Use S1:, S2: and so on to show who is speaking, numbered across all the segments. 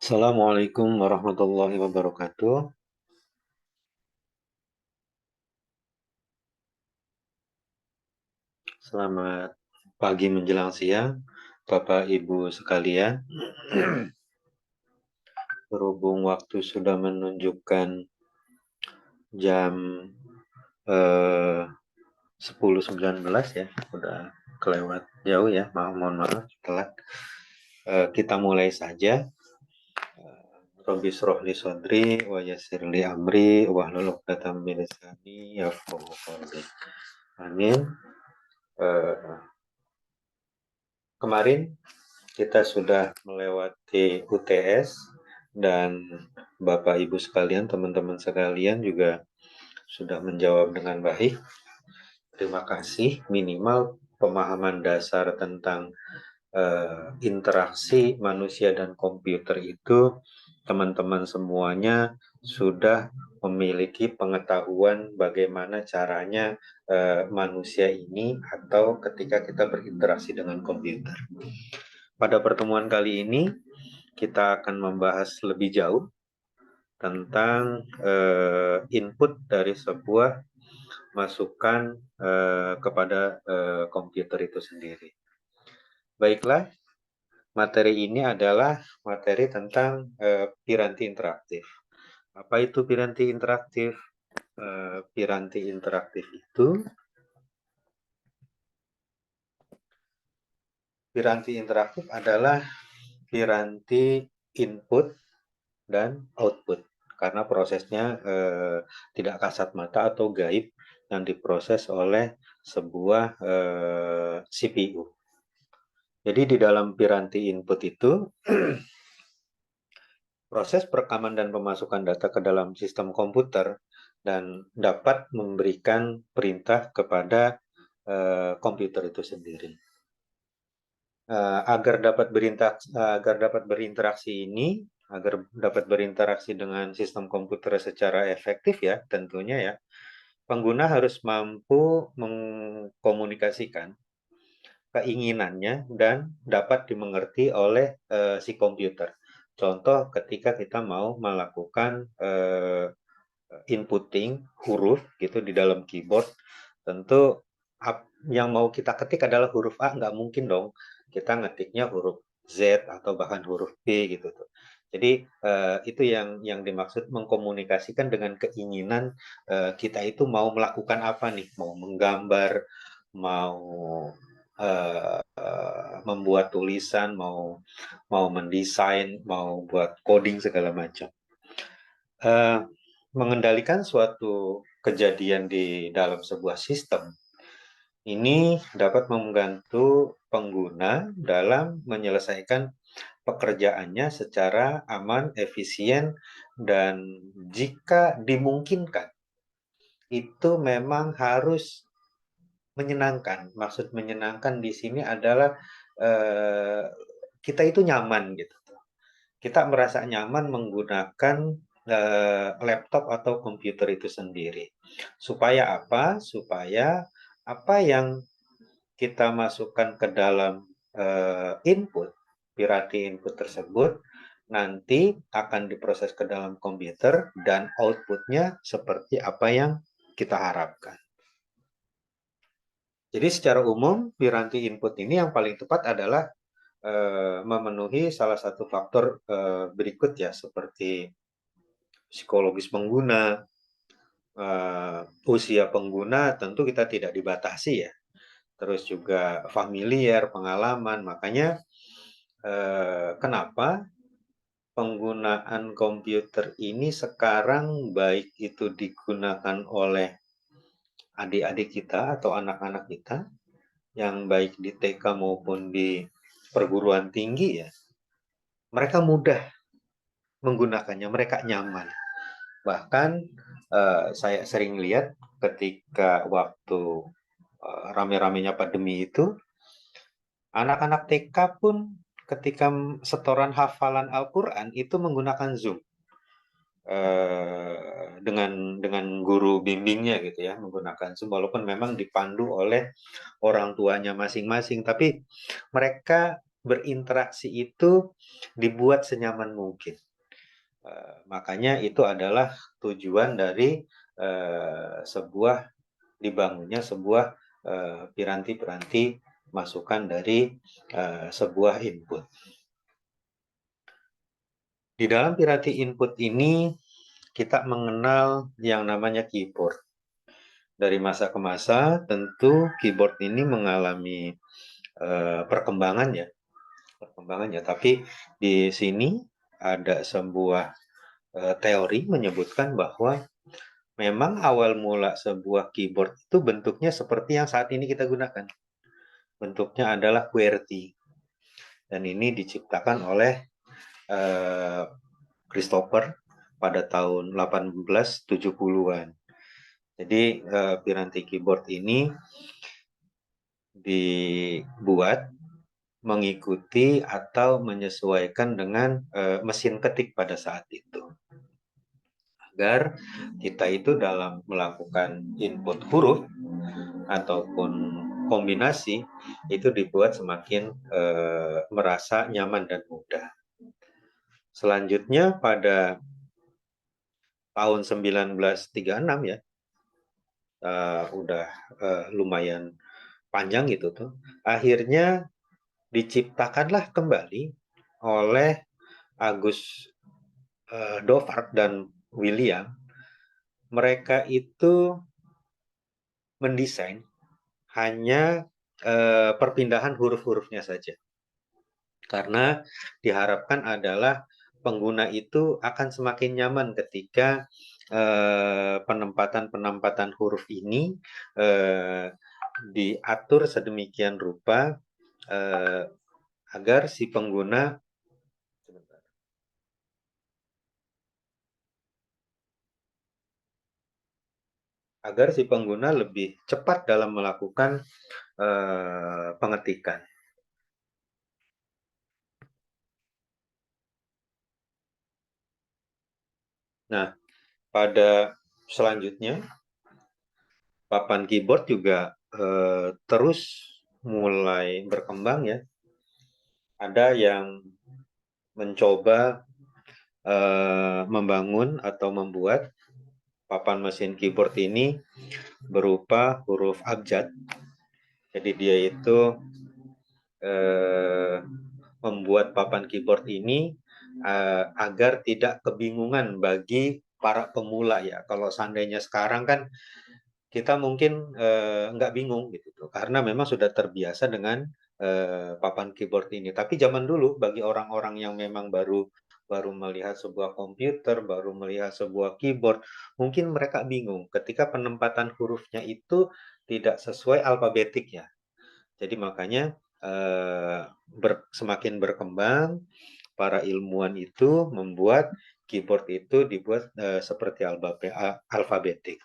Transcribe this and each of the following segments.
S1: Assalamualaikum warahmatullahi wabarakatuh. Selamat pagi menjelang siang, Bapak Ibu sekalian. Berhubung waktu sudah menunjukkan jam 10.19 ya, udah kelewat jauh ya, mohon maaf telat. Kita mulai saja. Rabbi shrah li sadri wa yassir li amri wahlul 'uqdatam min lisani yafqahu qawli. Amin. Kemarin kita sudah melewati UTS dan Bapak Ibu sekalian, teman-teman sekalian juga sudah menjawab dengan baik. Terima kasih. Minimal pemahaman dasar tentang interaksi manusia dan komputer itu teman-teman semuanya sudah memiliki pengetahuan bagaimana caranya manusia ini atau ketika kita berinteraksi dengan komputer. Pada pertemuan kali ini kita akan membahas lebih jauh tentang input dari sebuah masukan kepada komputer itu sendiri. Baiklah, materi ini adalah materi tentang piranti interaktif. Apa itu piranti interaktif? Piranti interaktif itu adalah piranti input dan output, karena prosesnya tidak kasat mata atau gaib yang diproses oleh sebuah CPU. Jadi di dalam piranti input itu proses perekaman dan pemasukan data ke dalam sistem komputer dan dapat memberikan perintah kepada komputer itu sendiri. Agar dapat berinteraksi dengan sistem komputer secara efektif ya, tentunya ya, pengguna harus mampu mengkomunikasikan keinginannya dan dapat dimengerti oleh si komputer. Contoh ketika kita mau melakukan inputting huruf gitu di dalam keyboard, tentu yang mau kita ketik adalah huruf A, nggak mungkin dong kita ngetiknya huruf Z atau bahkan huruf B gitu tuh. Jadi itu yang dimaksud mengkomunikasikan dengan keinginan kita itu mau melakukan apa nih, mau menggambar, mau membuat tulisan, mau mendesain, mau buat coding segala macam. Mengendalikan suatu kejadian di dalam sebuah sistem ini dapat membantu pengguna dalam menyelesaikan pekerjaannya secara aman, efisien, dan jika dimungkinkan itu memang harus menyenangkan. Maksud menyenangkan di sini adalah kita itu nyaman gitu. Kita merasa nyaman menggunakan laptop atau komputer itu sendiri. Supaya apa? Supaya apa yang kita masukkan ke dalam input, piranti input tersebut, nanti akan diproses ke dalam komputer dan outputnya seperti apa yang kita harapkan. Jadi secara umum, piranti input ini yang paling tepat adalah memenuhi salah satu faktor berikut ya, seperti psikologis pengguna, usia pengguna tentu kita tidak dibatasi ya. Terus juga familiar, pengalaman. Makanya kenapa penggunaan komputer ini sekarang baik itu digunakan oleh adik-adik kita atau anak-anak kita yang baik di TK maupun di perguruan tinggi ya, mereka mudah menggunakannya, mereka nyaman. Bahkan saya sering lihat ketika waktu rame-ramenya pandemi itu, anak-anak TK pun ketika setoran hafalan Al-Quran itu menggunakan Zoom dengan guru bimbingnya gitu ya, menggunakan Zoom walaupun memang dipandu oleh orang tuanya masing-masing, tapi mereka berinteraksi itu dibuat senyaman mungkin. Makanya itu adalah tujuan dari dibangunnya sebuah piranti-piranti masukan dari sebuah input. Di dalam piranti input ini kita mengenal yang namanya keyboard. Dari masa ke masa tentu keyboard ini mengalami perkembangannya. Tapi di sini ada sebuah teori menyebutkan bahwa memang awal mula sebuah keyboard itu bentuknya seperti yang saat ini kita gunakan. Bentuknya adalah QWERTY. Dan ini diciptakan oleh Christopher pada tahun 1870-an. Jadi piranti keyboard ini dibuat mengikuti atau menyesuaikan dengan mesin ketik pada saat itu. Agar kita itu dalam melakukan input huruf ataupun kombinasi itu dibuat semakin merasa nyaman dan mudah. Selanjutnya pada tahun 1936 ya, udah lumayan panjang gitu tuh. Akhirnya diciptakanlah kembali oleh Agus Dovart dan William. Mereka itu mendesain hanya perpindahan huruf-hurufnya saja. Karena diharapkan adalah pengguna itu akan semakin nyaman ketika penempatan-penempatan huruf ini diatur sedemikian rupa agar si pengguna lebih cepat dalam melakukan pengetikan. Nah, pada selanjutnya papan keyboard juga terus mulai berkembang ya. Ada yang mencoba membangun atau membuat papan mesin keyboard ini berupa huruf abjad. Jadi dia itu membuat papan keyboard ini agar tidak kebingungan bagi para pemula ya. Kalau seandainya sekarang kan kita mungkin nggak bingung gitu tuh, karena memang sudah terbiasa dengan papan keyboard ini. Tapi zaman dulu bagi orang-orang yang memang baru melihat sebuah komputer, baru melihat sebuah keyboard, mungkin mereka bingung ketika penempatan hurufnya itu tidak sesuai alfabetik ya. Jadi makanya semakin berkembang, para ilmuwan itu membuat keyboard itu dibuat seperti alfabetik.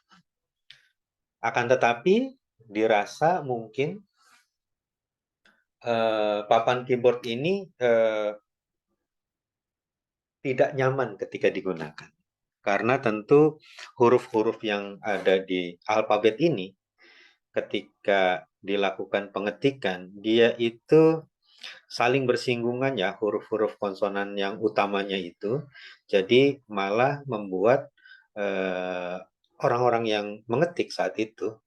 S1: Akan tetapi dirasa mungkin papan keyboard ini tidak nyaman ketika digunakan. Karena tentu huruf-huruf yang ada di alfabet ini ketika dilakukan pengetikan, dia itu saling bersinggungan ya, huruf-huruf konsonan yang utamanya itu. Jadi malah membuat orang-orang yang mengetik saat itu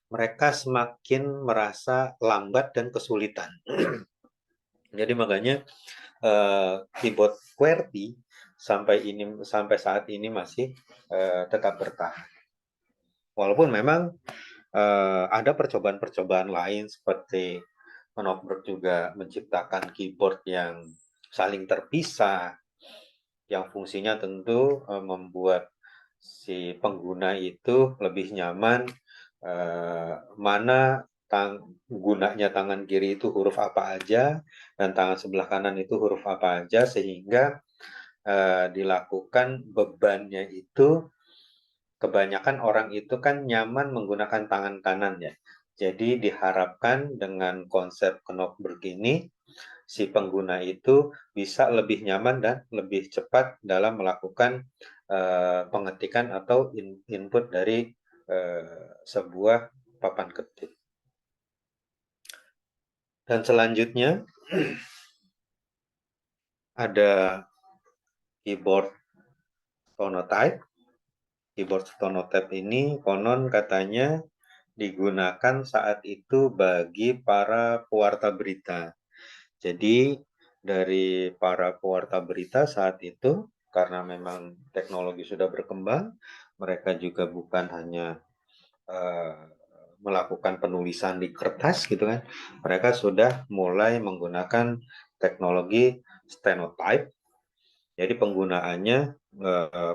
S1: mereka semakin merasa lambat dan kesulitan. Jadi makanya keyboard QWERTY sampai saat ini masih tetap bertahan. Walaupun memang ada percobaan-percobaan lain seperti Knopfler juga menciptakan keyboard yang saling terpisah, yang fungsinya tentu membuat si pengguna itu lebih nyaman mana gunanya tangan kiri itu huruf apa aja dan tangan sebelah kanan itu huruf apa aja, sehingga dilakukan bebannya itu kebanyakan orang itu kan nyaman menggunakan tangan kanan ya. Jadi diharapkan dengan konsep Knopfler begini si pengguna itu bisa lebih nyaman dan lebih cepat dalam melakukan pengetikan atau input dari sebuah papan ketik. Dan selanjutnya Ada keyboard Phonotype. Keyboard Phonotype ini konon katanya digunakan saat itu bagi para pewarta berita. Jadi dari para pewarta berita saat itu, karena memang teknologi sudah berkembang, mereka juga bukan hanya uh, melakukan penulisan di kertas gitu kan, mereka sudah mulai menggunakan teknologi stenotype. Jadi penggunaannya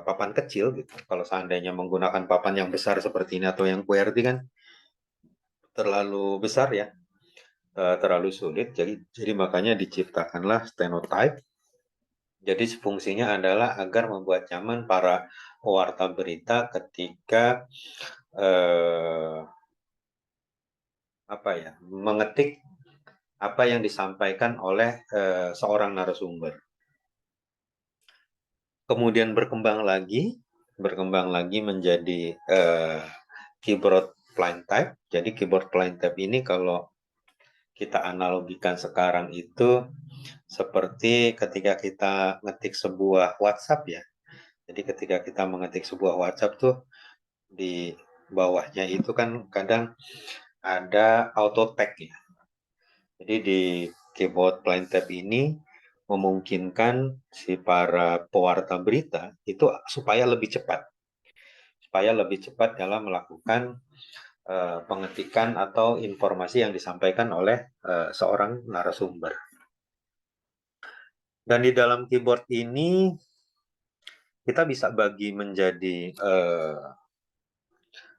S1: papan kecil gitu. Kalau seandainya menggunakan papan yang besar seperti ini atau yang QWERTY kan terlalu besar ya, terlalu sulit. Jadi makanya diciptakanlah stenotype. Jadi fungsinya adalah agar membuat nyaman para pewarta berita ketika mengetik apa yang disampaikan oleh seorang narasumber. Kemudian berkembang lagi menjadi keyboard plain type. Jadi keyboard plain type ini kalau kita analogikan sekarang itu seperti ketika kita ngetik sebuah WhatsApp ya. Jadi ketika kita mengetik sebuah WhatsApp tuh di bawahnya itu kan kadang ada auto tag ya. Jadi di keyboard plain type ini memungkinkan si para pewarta berita itu supaya lebih cepat dalam melakukan pengetikan atau informasi yang disampaikan oleh seorang narasumber. Dan di dalam keyboard ini kita bisa bagi menjadi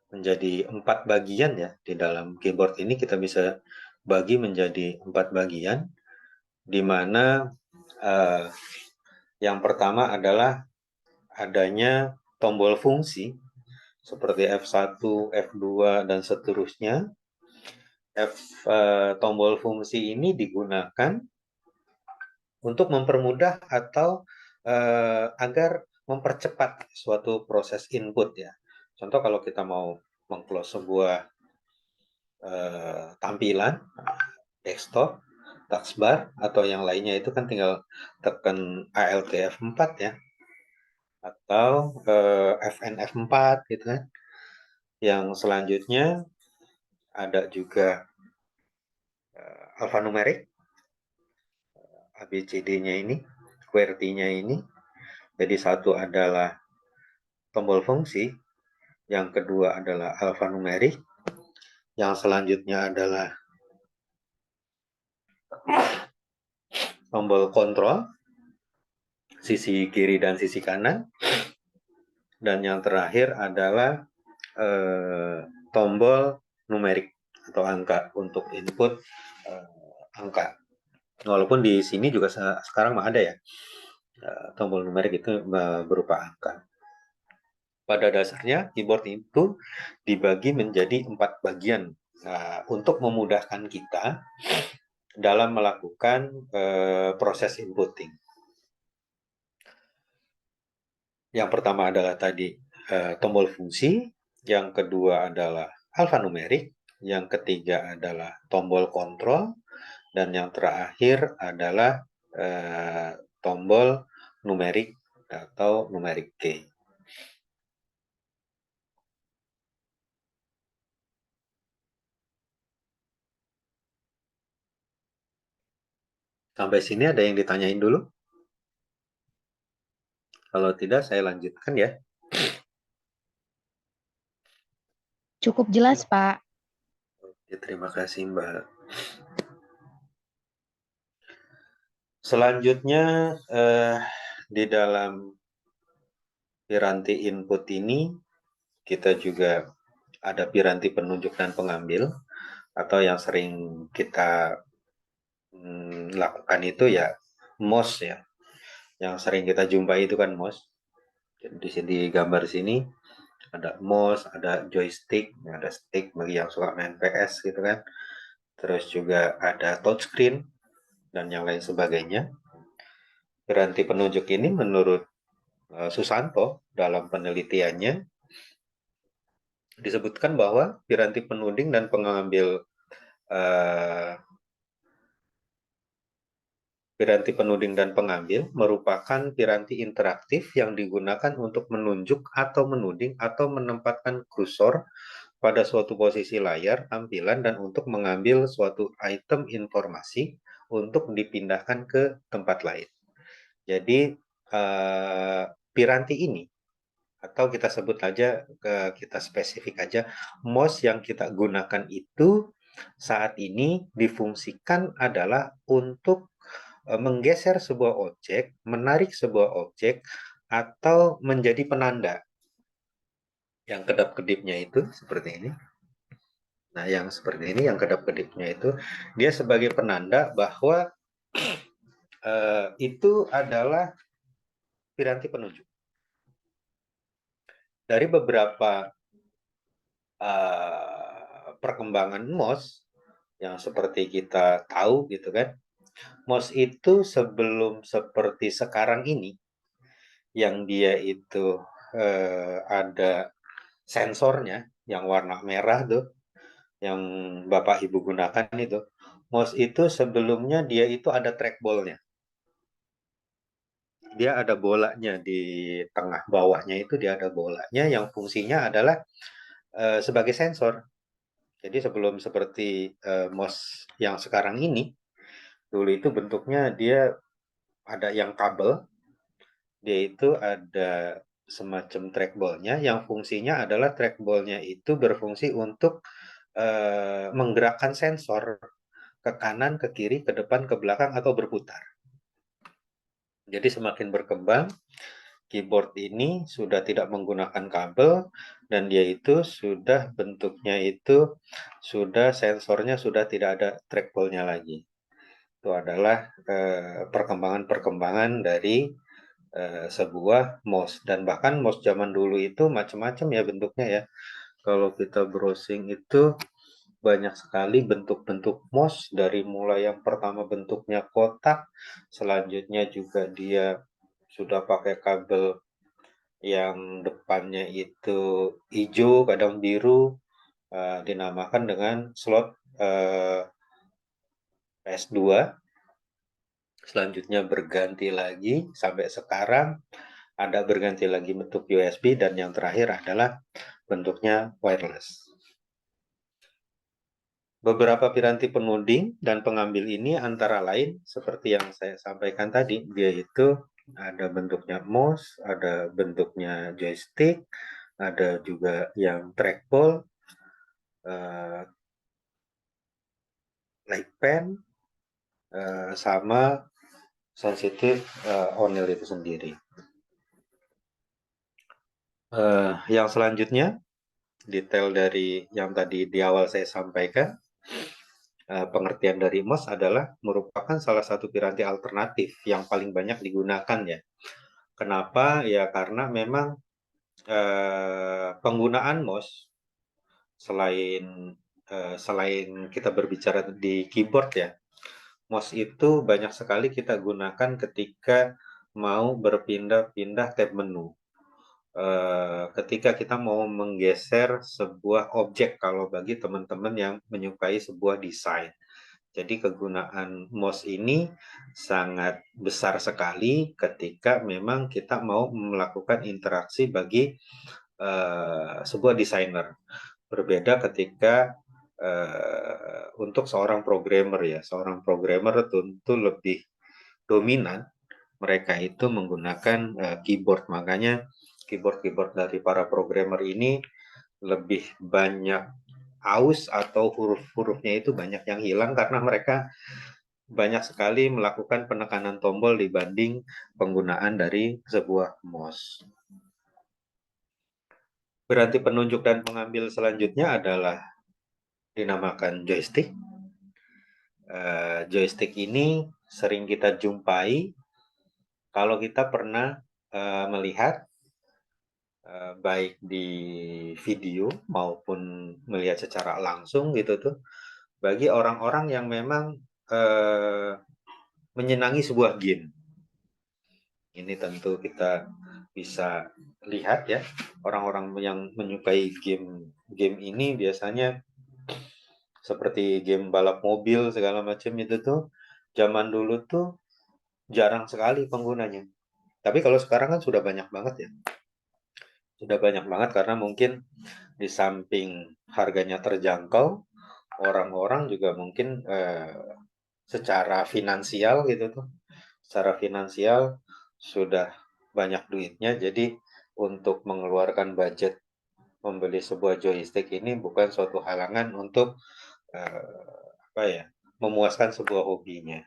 S1: 4 bagian ya. Di dalam keyboard ini kita bisa bagi menjadi 4 bagian, di mana yang pertama adalah adanya tombol fungsi seperti F1, F2, dan seterusnya. Tombol fungsi ini digunakan untuk mempermudah atau agar mempercepat suatu proses input ya. Contoh kalau kita mau mengclose sebuah tampilan desktop, taskbar atau yang lainnya itu kan tinggal tekan Alt F4 ya, atau Fn F4 gitu kan. Yang selanjutnya ada juga alfanumerik, ABCD-nya ini, QWERTY-nya ini. Jadi satu adalah tombol fungsi, yang kedua adalah alfanumerik, yang selanjutnya adalah tombol kontrol, sisi kiri dan sisi kanan, dan yang terakhir adalah tombol numerik atau angka untuk input angka. Walaupun di sini juga sekarang ada ya tombol numerik itu berupa angka. Pada dasarnya keyboard itu dibagi menjadi 4 bagian untuk memudahkan kita dalam melakukan proses inputting. Yang pertama adalah tadi tombol fungsi, yang kedua adalah alfanumerik, yang ketiga adalah tombol kontrol, dan yang terakhir adalah tombol numerik atau numerik key. Sampai sini ada yang ditanyain dulu? Kalau tidak, saya lanjutkan ya.
S2: Cukup jelas, Pak.
S1: Oke, terima kasih, Mbak. Selanjutnya, di dalam piranti input ini, kita juga ada piranti penunjuk dan pengambil, atau yang sering kita lakukan itu ya mouse ya. Yang sering kita jumpai itu kan mouse. Di sini gambar sini ada mouse, ada joystick, ada stick bagi yang suka main PS gitu kan. Terus juga ada touchscreen dan yang lain sebagainya. Piranti penunjuk ini menurut Susanto dalam penelitiannya disebutkan bahwa piranti penuding dan pengambil Piranti penuding dan pengambil merupakan piranti interaktif yang digunakan untuk menunjuk atau menuding atau menempatkan kursor pada suatu posisi layar tampilan dan untuk mengambil suatu item informasi untuk dipindahkan ke tempat lain. Jadi piranti ini atau kita sebut aja kita spesifik aja mouse yang kita gunakan itu saat ini difungsikan adalah untuk menggeser sebuah objek, menarik sebuah objek, atau menjadi penanda. Yang kedap-kedipnya itu seperti ini. Nah, yang seperti ini, yang kedap-kedipnya itu, dia sebagai penanda bahwa itu adalah piranti penunjuk. Dari beberapa perkembangan mouse, yang seperti kita tahu gitu kan, mouse itu sebelum seperti sekarang ini, yang dia itu ada sensornya yang warna merah tuh, yang Bapak Ibu gunakan itu. Mouse itu sebelumnya dia itu ada trackballnya. Dia ada bolanya di tengah bawahnya itu dia ada bolanya yang fungsinya adalah sebagai sensor. Jadi sebelum seperti mouse yang sekarang ini, dulu itu bentuknya dia ada yang kabel, dia itu ada semacam trackballnya yang fungsinya adalah trackballnya itu berfungsi untuk menggerakkan sensor ke kanan, ke kiri, ke depan, ke belakang, atau berputar. Jadi semakin berkembang, keyboard ini sudah tidak menggunakan kabel dan dia itu sudah bentuknya itu sudah sensornya sudah tidak ada trackballnya lagi. Itu adalah perkembangan-perkembangan dari sebuah mouse dan bahkan mouse zaman dulu itu macam-macam ya bentuknya ya. Kalau kita browsing itu banyak sekali bentuk-bentuk mouse dari mulai yang pertama bentuknya kotak, selanjutnya juga dia sudah pakai kabel yang depannya itu hijau, kadang biru, dinamakan dengan slot PS2. Selanjutnya berganti lagi sampai sekarang ada berganti lagi bentuk USB dan yang terakhir adalah bentuknya wireless. Beberapa piranti penuding dan pengambil ini antara lain seperti yang saya sampaikan tadi, dia itu ada bentuknya mouse, ada bentuknya joystick, ada juga yang trackball, like pen, sama sensitif onil itu sendiri. Yang selanjutnya, detail dari yang tadi di awal saya sampaikan, pengertian dari mouse adalah merupakan salah satu piranti alternatif yang paling banyak digunakan ya. Kenapa? Ya karena memang penggunaan mouse selain kita berbicara di keyboard ya, mouse itu banyak sekali kita gunakan ketika mau berpindah-pindah tab menu. Ketika kita mau menggeser sebuah objek kalau bagi teman-teman yang menyukai sebuah desain. Jadi kegunaan mouse ini sangat besar sekali ketika memang kita mau melakukan interaksi bagi sebuah desainer. Berbeda ketika untuk seorang programmer ya, seorang programmer tentu lebih dominan mereka itu menggunakan keyboard. Makanya keyboard-keyboard dari para programmer ini lebih banyak aus atau huruf-hurufnya itu banyak yang hilang karena mereka banyak sekali melakukan penekanan tombol dibanding penggunaan dari sebuah mouse. Piranti penunjuk dan pengambil selanjutnya adalah dinamakan joystick. Joystick ini sering kita jumpai kalau kita pernah melihat baik di video maupun melihat secara langsung gitu tuh, bagi orang-orang yang memang menyenangi sebuah game. Ini tentu kita bisa lihat ya, orang-orang yang menyukai game ini biasanya seperti game balap mobil segala macam itu tuh zaman dulu tuh jarang sekali penggunanya. Tapi kalau sekarang kan sudah banyak banget ya. Sudah banyak banget karena mungkin di samping harganya terjangkau, orang-orang juga mungkin secara finansial gitu tuh, secara finansial sudah banyak duitnya, jadi untuk mengeluarkan budget membeli sebuah joystick ini bukan suatu halangan untuk apa ya, memuaskan sebuah hobinya.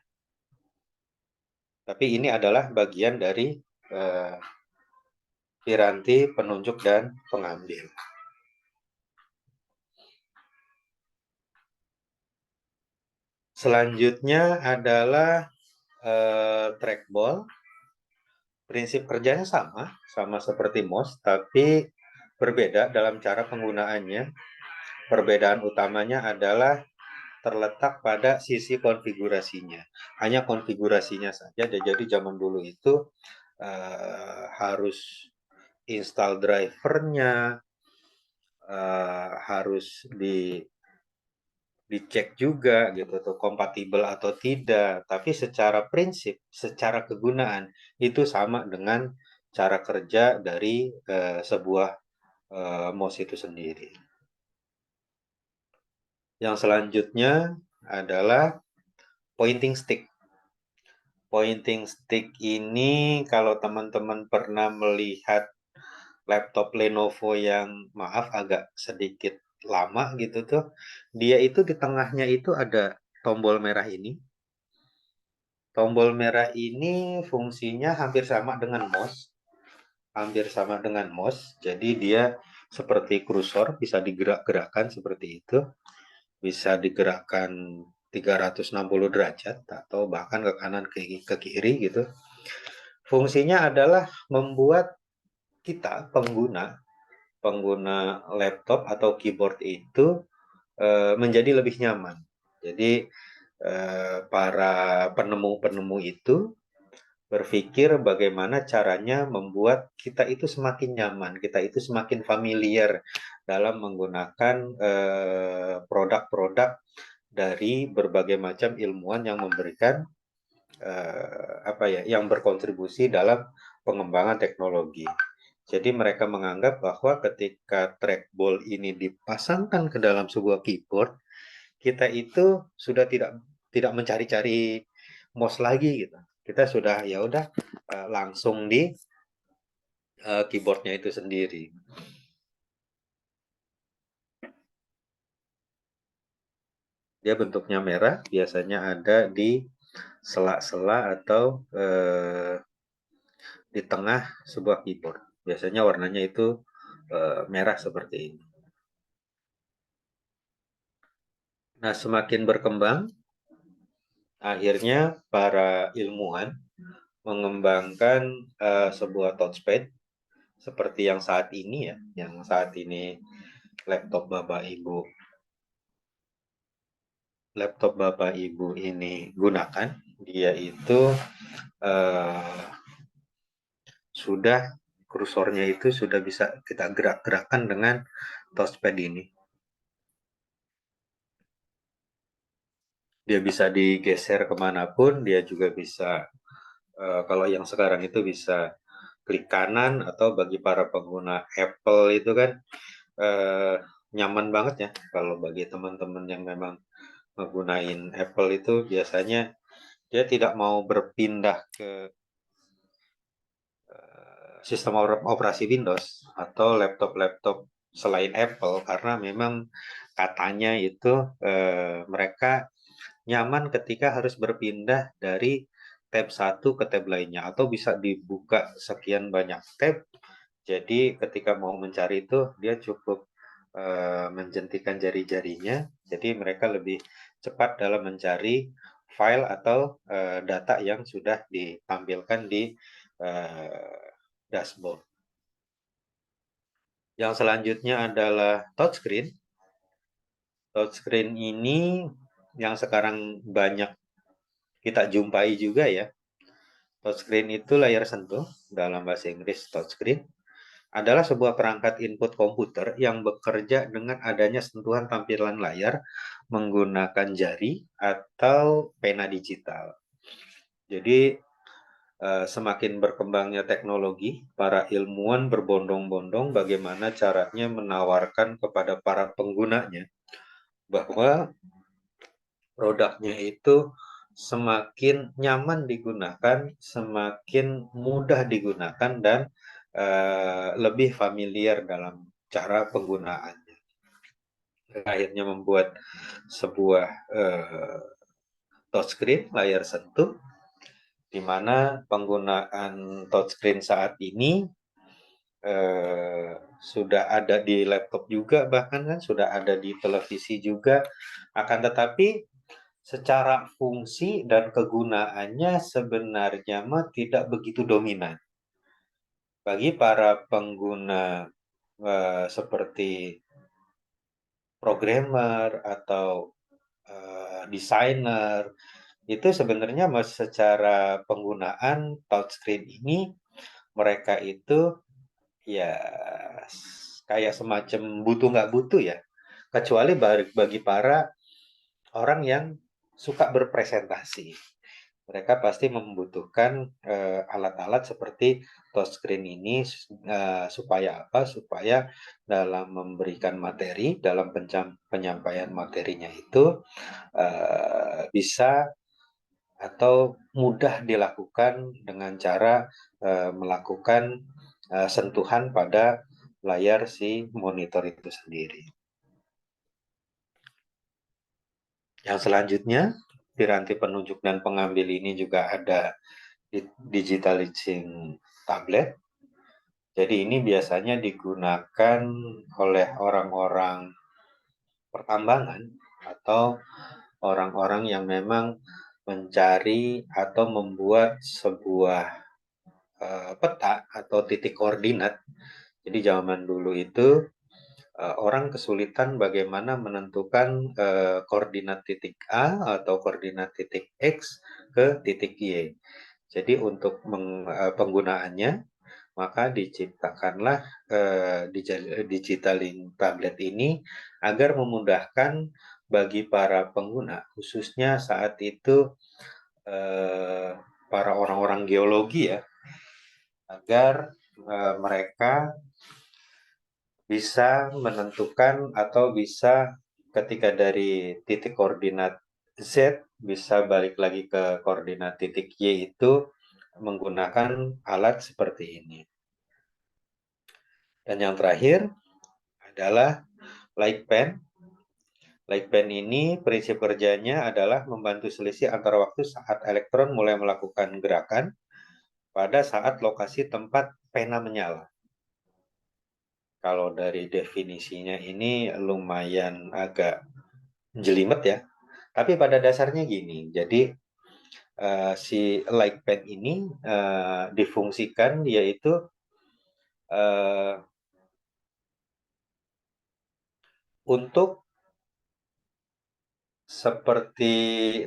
S1: Tapi ini adalah bagian dari eh, piranti penunjuk dan pengambil. Selanjutnya adalah trackball. Prinsip kerjanya sama, sama seperti mouse, tapi berbeda dalam cara penggunaannya. Perbedaan utamanya adalah terletak pada sisi konfigurasinya. Hanya konfigurasinya saja. Jadi zaman dulu itu harus install drivernya, harus dicek juga gitu tuh kompatibel atau tidak. Tapi secara prinsip, secara kegunaan itu sama dengan cara kerja dari sebuah mouse itu sendiri. Yang selanjutnya adalah pointing stick. Pointing stick ini kalau teman-teman pernah melihat laptop Lenovo yang maaf agak sedikit lama gitu tuh, dia itu di tengahnya itu ada tombol merah ini. Tombol merah ini fungsinya hampir sama dengan mouse, hampir sama dengan mouse. Jadi dia seperti kursor, bisa digerak-gerakkan seperti itu, bisa digerakkan 360 derajat atau bahkan ke kanan ke kiri gitu. Fungsinya adalah membuat kita pengguna pengguna laptop atau keyboard itu menjadi lebih nyaman. Jadi para penemu-penemu itu berpikir bagaimana caranya membuat kita itu semakin nyaman, kita itu semakin familiar dalam menggunakan produk-produk dari berbagai macam ilmuwan yang memberikan apa ya, yang berkontribusi dalam pengembangan teknologi. Jadi mereka menganggap bahwa ketika trackball ini dipasangkan ke dalam sebuah keyboard, kita itu sudah tidak mencari-cari mouse lagi gitu. Kita sudah ya udah langsung di keyboardnya itu sendiri. Dia bentuknya merah, biasanya ada di sela-sela atau di tengah sebuah keyboard. Biasanya warnanya itu merah seperti ini. Nah, semakin berkembang, akhirnya para ilmuwan mengembangkan sebuah touchpad seperti yang saat ini ya, yang saat ini laptop Bapak Ibu ini gunakan. Dia itu uh, sudah kursornya itu sudah bisa kita gerak-gerakkan dengan touchpad ini. Dia bisa digeser kemanapun, dia juga bisa kalau yang sekarang itu bisa klik kanan, atau bagi para pengguna Apple itu kan nyaman banget ya. Kalau bagi teman-teman yang memang menggunakan Apple itu biasanya dia tidak mau berpindah ke sistem operasi Windows atau laptop-laptop selain Apple, karena memang katanya itu mereka nyaman ketika harus berpindah dari tab satu ke tab lainnya, atau bisa dibuka sekian banyak tab. Jadi ketika mau mencari itu dia cukup menjentikan jari-jarinya, jadi mereka lebih cepat dalam mencari file atau data yang sudah ditampilkan di dashboard. Yang selanjutnya adalah touchscreen. Touchscreen ini yang sekarang banyak kita jumpai juga ya. Touchscreen itu layar sentuh, dalam bahasa Inggris touchscreen adalah sebuah perangkat input komputer yang bekerja dengan adanya sentuhan tampilan layar menggunakan jari atau pena digital. Jadi semakin berkembangnya teknologi, para ilmuwan berbondong-bondong bagaimana caranya menawarkan kepada para penggunanya bahwa produknya itu semakin nyaman digunakan, semakin mudah digunakan, dan lebih familiar dalam cara penggunaannya. Akhirnya membuat sebuah touchscreen, layar sentuh, di mana penggunaan touchscreen saat ini sudah ada di laptop juga, bahkan kan sudah ada di televisi juga. Akan tetapi secara fungsi dan kegunaannya sebenarnya tidak begitu dominan. Bagi para pengguna seperti programmer atau desainer, itu sebenarnya secara penggunaan touchscreen ini mereka itu ya kayak semacam butuh nggak butuh ya, kecuali bagi para orang yang suka berpresentasi. Mereka pasti membutuhkan alat-alat seperti touchscreen ini supaya apa? Supaya dalam memberikan materi, dalam penyampaian materinya itu bisa atau mudah dilakukan dengan cara melakukan sentuhan pada layar si monitor itu sendiri. Yang selanjutnya, piranti penunjuk dan pengambil ini juga ada digitalizing tablet. Jadi ini biasanya digunakan oleh orang-orang pertambangan atau orang-orang yang memang mencari atau membuat sebuah peta atau titik koordinat. Jadi zaman dulu itu orang kesulitan bagaimana menentukan koordinat titik A atau koordinat titik X ke titik Y. Jadi untuk penggunaannya, maka diciptakanlah digital tablet ini agar memudahkan bagi para pengguna, khususnya saat itu para orang-orang geologi ya, agar mereka bisa menentukan atau bisa ketika dari titik koordinat Z bisa balik lagi ke koordinat titik Y itu menggunakan alat seperti ini. Dan yang terakhir adalah light pen. Light pen ini prinsip kerjanya adalah membantu selisih antara waktu saat elektron mulai melakukan gerakan pada saat lokasi tempat pena menyala. Kalau dari definisinya ini lumayan agak jelimet ya. Tapi pada dasarnya gini, jadi si light pen ini difungsikan yaitu untuk seperti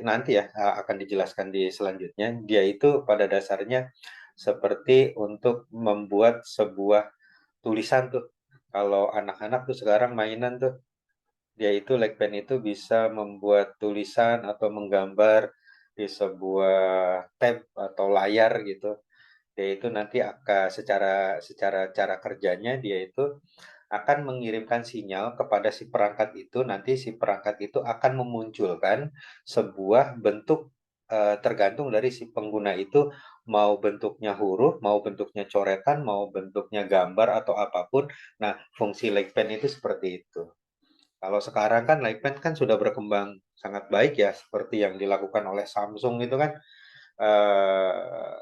S1: nanti ya akan dijelaskan di selanjutnya, dia itu pada dasarnya seperti untuk membuat sebuah tulisan tuh. Kalau anak-anak tuh sekarang mainan tuh, dia itu light pen itu bisa membuat tulisan atau menggambar di sebuah tab atau layar gitu. Dia itu nanti akan secara cara kerjanya dia itu akan mengirimkan sinyal kepada si perangkat itu, nanti si perangkat itu akan memunculkan sebuah bentuk tergantung dari si pengguna itu mau bentuknya huruf, mau bentuknya coretan, mau bentuknya gambar atau apapun. Nah, fungsi light pen itu seperti itu. Kalau sekarang kan light pen kan sudah berkembang sangat baik ya, seperti yang dilakukan oleh Samsung itu kan eh,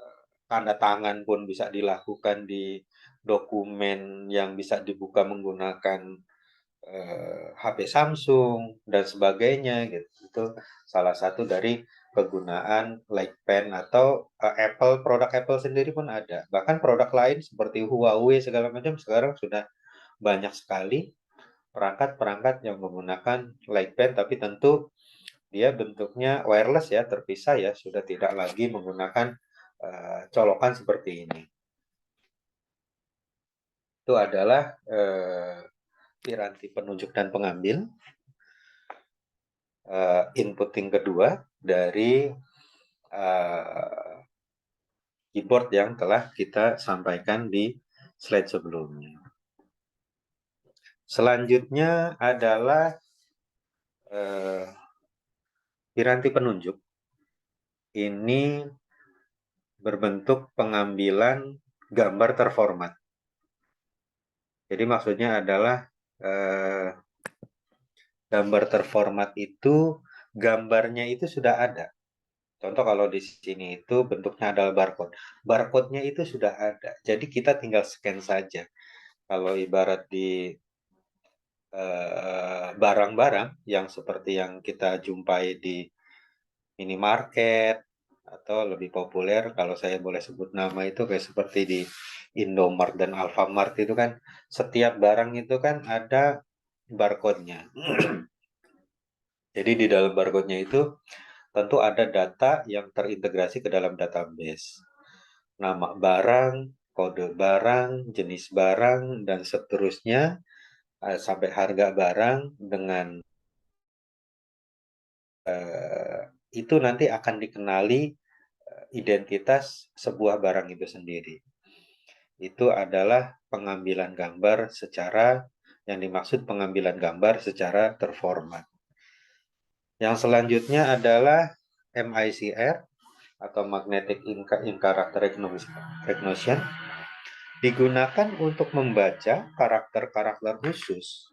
S1: tanda tangan pun bisa dilakukan di dokumen yang bisa dibuka menggunakan HP Samsung dan sebagainya gitu. Itu salah satu dari kegunaan light pen atau Apple, produk Apple sendiri pun ada. Bahkan produk lain seperti Huawei segala macam sekarang sudah banyak sekali perangkat-perangkat yang menggunakan light pen, tapi tentu dia bentuknya wireless ya, terpisah ya, sudah tidak lagi menggunakan colokan seperti ini. Itu adalah piranti penunjuk dan pengambil. Inputting kedua dari keyboard yang telah kita sampaikan di slide sebelumnya. Selanjutnya adalah piranti penunjuk. Ini berbentuk pengambilan gambar terformat. Jadi maksudnya adalah gambar terformat itu gambarnya itu sudah ada. Contoh kalau di sini itu bentuknya adalah barcode. Barcode-nya itu sudah ada. Jadi kita tinggal scan saja. Kalau ibarat di barang-barang yang seperti yang kita jumpai di minimarket atau lebih populer kalau saya boleh sebut nama itu kayak seperti di Indomart dan Alfamart itu kan setiap barang itu kan ada barcode-nya. Jadi di dalam barcode-nya itu tentu ada data yang terintegrasi ke dalam database. Nama barang, kode barang, jenis barang, dan seterusnya sampai harga barang dengan itu nanti akan dikenali identitas sebuah barang itu sendiri. Itu adalah pengambilan gambar secara yang dimaksud pengambilan gambar secara terformat. Yang selanjutnya adalah MICR atau Magnetic in Character Recognition digunakan untuk membaca karakter-karakter khusus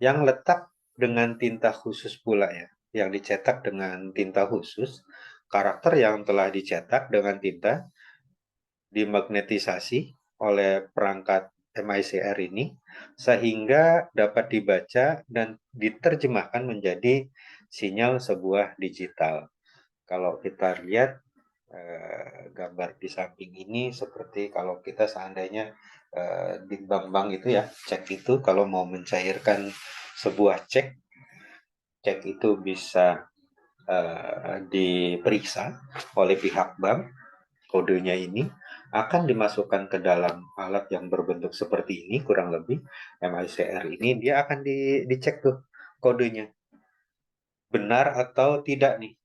S1: yang letak dengan tinta khusus pula ya, yang dicetak dengan tinta khusus, karakter yang telah dicetak dengan tinta dimagnetisasi oleh perangkat MICR ini sehingga dapat dibaca dan diterjemahkan menjadi sinyal sebuah digital. Kalau kita lihat gambar di samping ini seperti kalau kita seandainya di bank-bank itu ya, cek itu kalau mau mencairkan sebuah cek itu bisa diperiksa oleh pihak bank, kodenya ini akan dimasukkan ke dalam alat yang berbentuk seperti ini, kurang lebih MICR ini, dia akan dicek tuh kodenya benar atau tidak nih,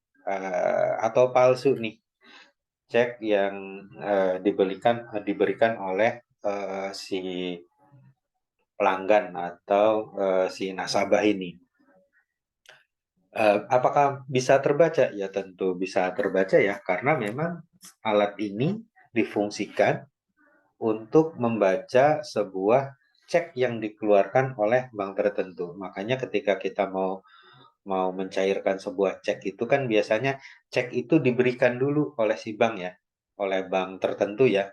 S1: atau palsu nih, cek yang diberikan oleh si pelanggan atau si nasabah ini. Apakah bisa terbaca? Ya tentu bisa terbaca ya, karena memang alat ini difungsikan untuk membaca sebuah cek yang dikeluarkan oleh bank tertentu. Makanya ketika kita mau mencairkan sebuah cek itu kan biasanya cek itu diberikan dulu oleh si bank ya, oleh bank tertentu ya.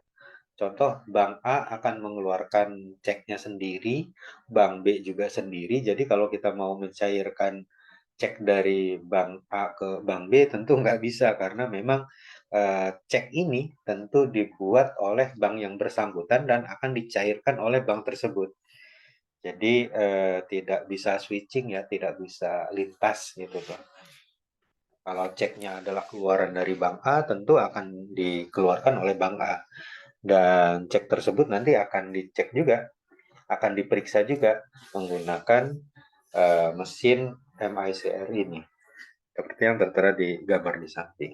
S1: Contoh, bank A akan mengeluarkan ceknya sendiri, bank B juga sendiri. Jadi kalau kita mau mencairkan cek dari bank A ke bank B tentu nggak bisa karena memang cek ini tentu dibuat oleh bank yang bersangkutan dan akan dicairkan oleh bank tersebut. Jadi tidak bisa switching ya, tidak bisa lintas gitu tuh. Kalau ceknya adalah keluaran dari bank A, tentu akan dikeluarkan oleh bank A. Dan cek tersebut nanti akan dicek juga, akan diperiksa juga menggunakan mesin MICR ini. Seperti yang tertera di gambar di samping.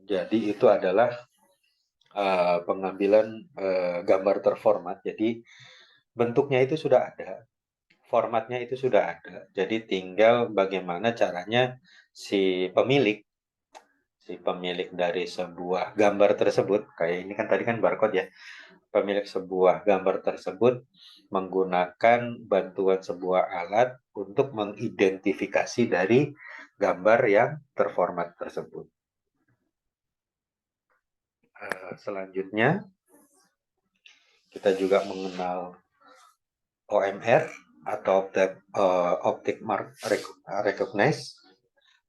S1: Jadi itu adalah pengambilan gambar terformat. Jadi bentuknya itu sudah ada, formatnya itu sudah ada. Jadi tinggal bagaimana caranya si pemilik dari sebuah gambar tersebut, kayak ini kan tadi kan barcode ya, pemilik sebuah gambar tersebut menggunakan bantuan sebuah alat untuk mengidentifikasi dari gambar yang terformat tersebut. Selanjutnya, kita juga mengenal OMR atau Optic Mark Recognize,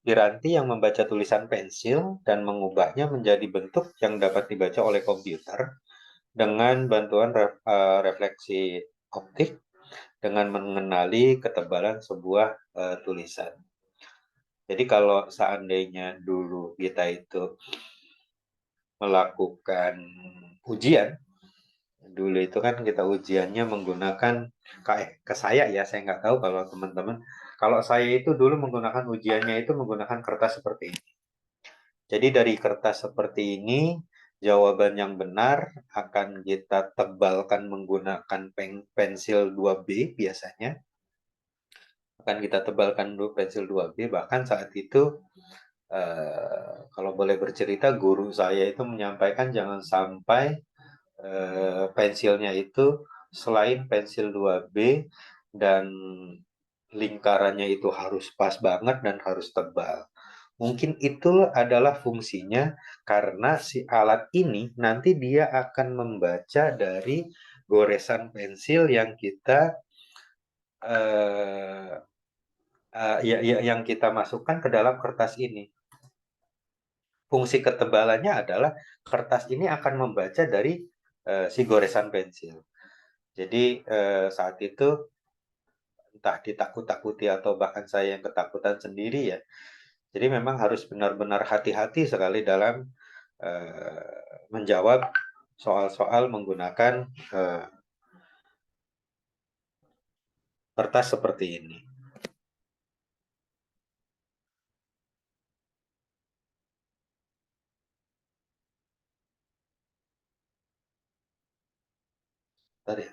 S1: piranti yang membaca tulisan pensil dan mengubahnya menjadi bentuk yang dapat dibaca oleh komputer dengan bantuan refleksi optik dengan mengenali ketebalan sebuah tulisan. Jadi kalau seandainya dulu kita itu melakukan ujian, dulu itu kan kita ujiannya menggunakan ke saya ya, saya nggak tahu kalau teman-teman. Kalau saya itu dulu menggunakan ujiannya itu menggunakan kertas seperti ini. Jadi dari kertas seperti ini, jawaban yang benar akan kita tebalkan menggunakan pensil 2B biasanya. Akan kita tebalkan pensil 2B, bahkan saat itu kalau boleh bercerita, guru saya itu menyampaikan jangan sampai pensilnya itu selain pensil 2B dan lingkarannya itu harus pas banget dan harus tebal. Mungkin itu adalah fungsinya karena si alat ini nanti dia akan membaca dari goresan pensil yang kita yang kita masukkan ke dalam kertas ini. Fungsi ketebalannya adalah kertas ini akan membaca dari si goresan pensil. Jadi saat itu entah ditakut-takuti atau bahkan saya yang ketakutan sendiri ya. Jadi memang harus benar-benar hati-hati sekali dalam menjawab soal-soal menggunakan kertas seperti ini. Tadi.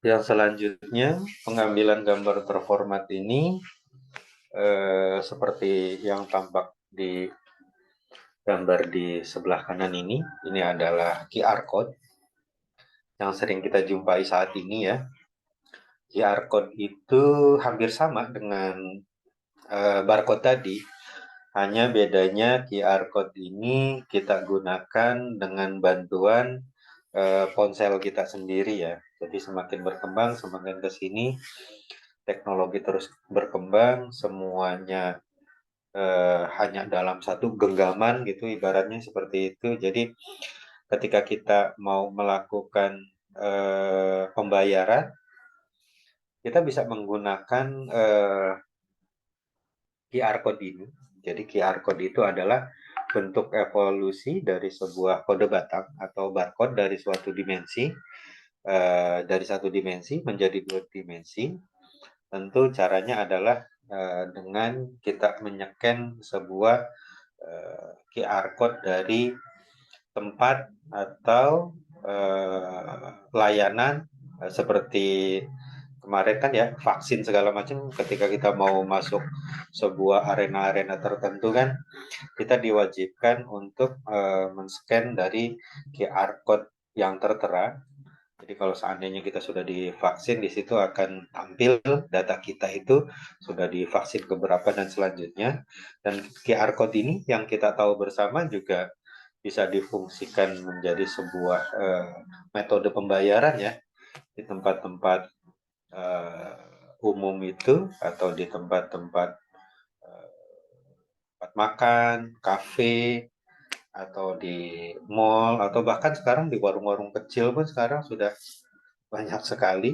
S1: Yang selanjutnya, pengambilan gambar terformat ini seperti yang tampak di gambar di sebelah kanan ini adalah QR code yang sering kita jumpai saat ini ya. QR code itu hampir sama dengan barcode tadi, hanya bedanya QR code ini kita gunakan dengan bantuan ponsel kita sendiri ya. Jadi semakin berkembang, semakin ke sini teknologi terus berkembang, semuanya hanya dalam satu genggaman gitu, ibaratnya seperti itu. Jadi ketika kita mau melakukan pembayaran, kita bisa menggunakan QR code ini. Jadi QR code itu adalah bentuk evolusi dari sebuah kode batang atau barcode dari suatu dimensi, dari satu dimensi menjadi dua dimensi. Tentu caranya adalah dengan kita menyeken sebuah QR code dari tempat atau layanan seperti kemarin kan ya vaksin segala macam, ketika kita mau masuk sebuah arena-arena tertentu kan kita diwajibkan untuk men-scan dari QR code yang tertera. Jadi kalau seandainya kita sudah divaksin, di situ akan tampil data kita itu sudah divaksin keberapa dan selanjutnya. Dan QR code ini yang kita tahu bersama juga bisa difungsikan menjadi sebuah metode pembayaran ya di tempat-tempat umum itu atau di tempat-tempat makan, kafe, atau di mall, atau bahkan sekarang di warung-warung kecil pun sekarang sudah banyak sekali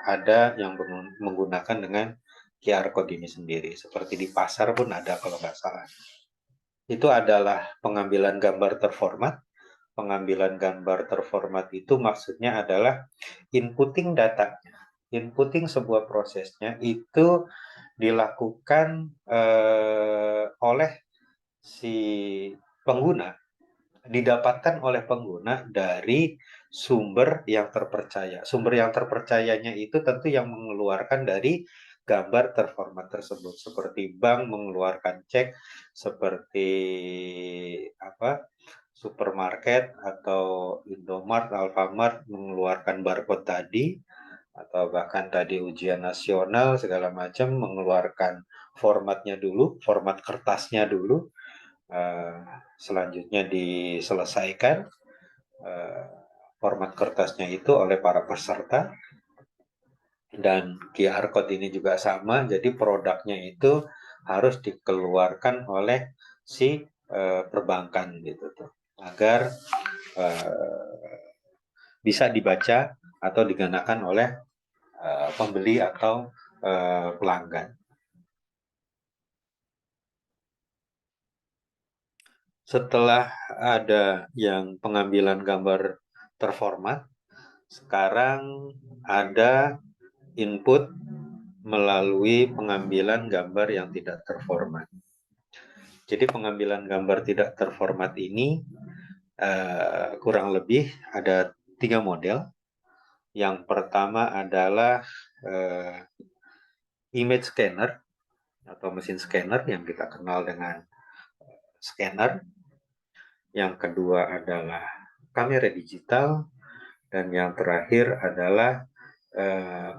S1: ada yang menggunakan dengan QR code ini sendiri. Seperti di pasar pun ada kalau nggak salah. Itu adalah pengambilan gambar terformat. Pengambilan gambar terformat itu maksudnya adalah inputting data. Inputting sebuah prosesnya itu dilakukan oleh si pengguna, didapatkan oleh pengguna dari sumber yang terpercaya. Sumber yang terpercayanya itu tentu yang mengeluarkan dari gambar terformat tersebut, seperti bank mengeluarkan cek, seperti apa supermarket atau Indomart, Alfamart mengeluarkan barcode tadi, atau bahkan tadi ujian nasional segala macam, mengeluarkan formatnya dulu, format kertasnya dulu, selanjutnya diselesaikan format kertasnya itu oleh para peserta, dan QR code ini juga sama, jadi produknya itu harus dikeluarkan oleh si perbankan gitu tuh, agar bisa dibaca atau digunakan oleh pembeli atau pelanggan. Setelah ada yang pengambilan gambar terformat, sekarang ada input melalui pengambilan gambar yang tidak terformat. Jadi pengambilan gambar tidak terformat ini kurang lebih ada 3 model. Yang pertama adalah image scanner atau mesin scanner yang kita kenal dengan scanner. Yang kedua adalah kamera digital, dan yang terakhir adalah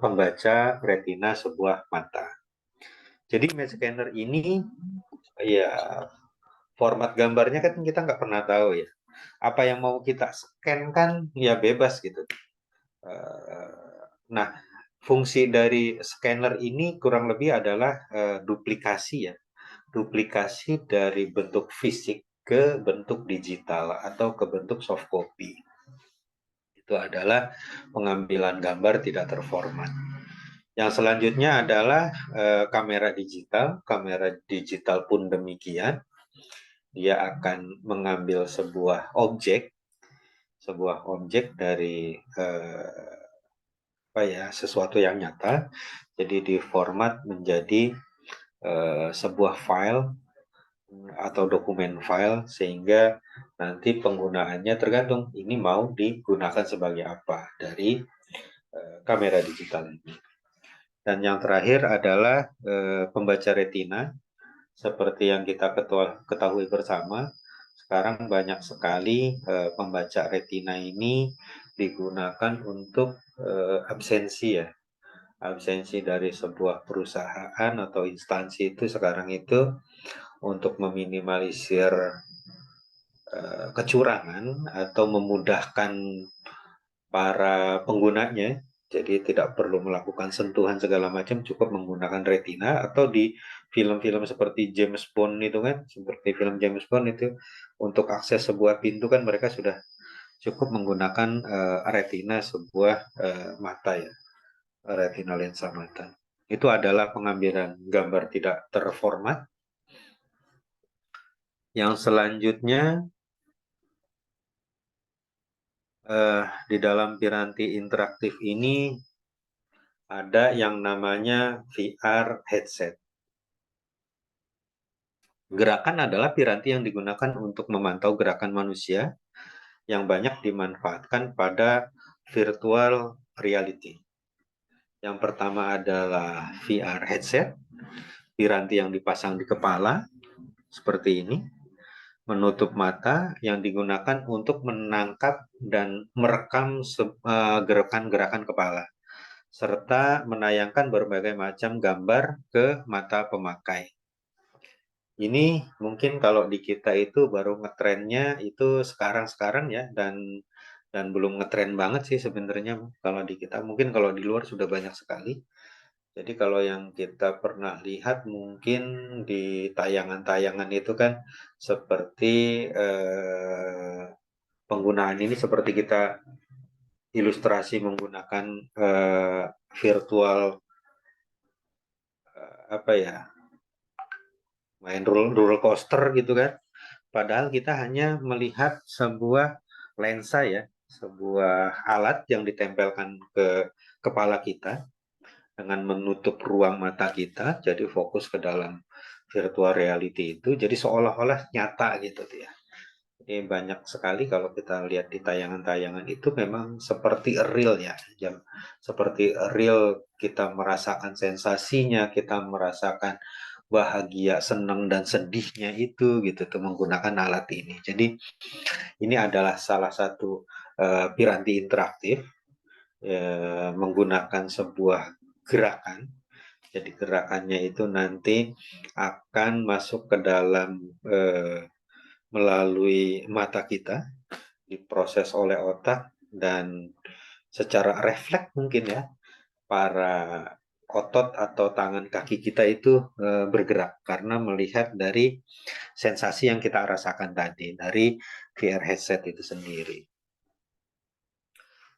S1: pembaca retina sebuah mata. Jadi image scanner ini ya format gambarnya kan kita nggak pernah tahu ya. Apa yang mau kita scan kan ya bebas gitu. Nah, fungsi dari scanner ini kurang lebih adalah duplikasi ya. Duplikasi dari bentuk fisik ke bentuk digital atau ke bentuk soft copy. Itu adalah pengambilan gambar tidak terformat. Yang selanjutnya adalah kamera digital. Kamera digital pun demikian. Dia akan mengambil sebuah objek dari sesuatu yang nyata, jadi diformat menjadi sebuah file atau dokumen file, sehingga nanti penggunaannya tergantung ini mau digunakan sebagai apa dari kamera digital ini. Dan yang terakhir adalah pembaca retina. Seperti yang kita ketahui bersama, sekarang banyak sekali pembaca retina ini digunakan untuk absensi ya. Absensi dari sebuah perusahaan atau instansi itu sekarang itu untuk meminimalisir kecurangan atau memudahkan para penggunanya. Jadi tidak perlu melakukan sentuhan segala macam, cukup menggunakan retina. Atau di film-film seperti James Bond itu kan, seperti film James Bond itu, untuk akses sebuah pintu kan mereka sudah cukup menggunakan retina sebuah mata ya, retina lensa mata. Itu adalah pengambilan gambar tidak terformat. Yang selanjutnya di dalam piranti interaktif ini ada yang namanya VR headset. Gerakan adalah piranti yang digunakan untuk memantau gerakan manusia yang banyak dimanfaatkan pada virtual reality. Yang pertama adalah VR headset, piranti yang dipasang di kepala, seperti ini, menutup mata, yang digunakan untuk menangkap dan merekam gerakan-gerakan kepala, serta menayangkan berbagai macam gambar ke mata pemakai. Ini mungkin kalau di kita itu baru ngetrennya itu sekarang-sekarang ya, dan belum ngetren banget sih sebenarnya kalau di kita. Mungkin kalau di luar sudah banyak sekali. Jadi kalau yang kita pernah lihat mungkin di tayangan-tayangan itu kan seperti penggunaan ini seperti kita ilustrasi menggunakan virtual main roller coaster gitu kan. Padahal kita hanya melihat sebuah lensa ya, sebuah alat yang ditempelkan ke kepala kita dengan menutup ruang mata kita, jadi fokus ke dalam virtual reality itu, jadi seolah-olah nyata gitu ya. Ini banyak sekali kalau kita lihat di tayangan-tayangan itu memang seperti real ya, seperti real, kita merasakan sensasinya, kita merasakan bahagia, senang dan sedihnya itu gitu tuh menggunakan alat ini. Jadi ini adalah salah satu piranti interaktif menggunakan sebuah gerakan. Jadi gerakannya itu nanti akan masuk ke dalam melalui mata kita, diproses oleh otak, dan secara refleks mungkin ya, para otot atau tangan kaki kita itu bergerak karena melihat dari sensasi yang kita rasakan tadi dari VR headset itu sendiri.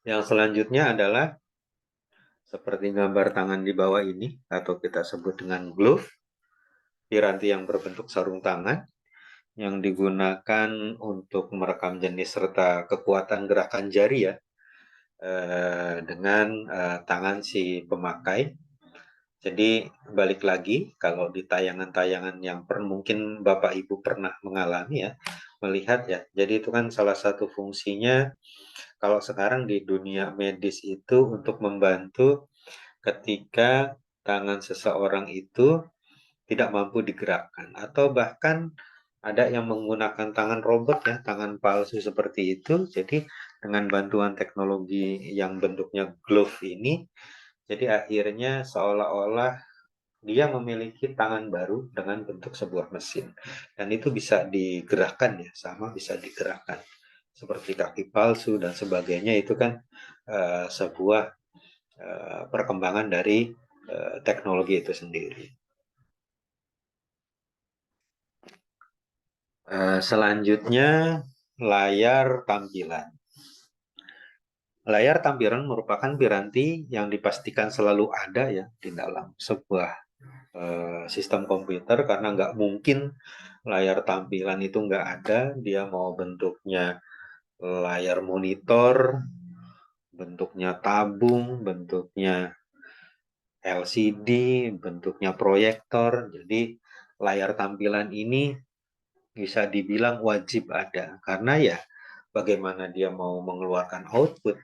S1: Yang selanjutnya adalah seperti gambar tangan di bawah ini atau kita sebut dengan glove, piranti yang berbentuk sarung tangan yang digunakan untuk merekam jenis serta kekuatan gerakan jari ya, dengan tangan si pemakai. Jadi balik lagi kalau di tayangan-tayangan yang mungkin Bapak Ibu pernah mengalami ya, melihat ya. Jadi itu kan salah satu fungsinya kalau sekarang di dunia medis itu untuk membantu ketika tangan seseorang itu tidak mampu digerakkan atau bahkan ada yang menggunakan tangan robot ya, tangan palsu seperti itu. Jadi dengan bantuan teknologi yang bentuknya glove ini, jadi akhirnya seolah-olah dia memiliki tangan baru dengan bentuk sebuah mesin. Dan itu bisa digerakkan ya, sama bisa digerakkan. Seperti kaki palsu dan sebagainya itu kan sebuah perkembangan dari teknologi itu sendiri. Selanjutnya layar tampilan. Layar tampilan merupakan piranti yang dipastikan selalu ada ya di dalam sebuah sistem komputer karena nggak mungkin layar tampilan itu nggak ada. Dia mau bentuknya layar monitor, bentuknya tabung, bentuknya LCD, bentuknya proyektor. Jadi layar tampilan ini bisa dibilang wajib ada karena ya bagaimana dia mau mengeluarkan output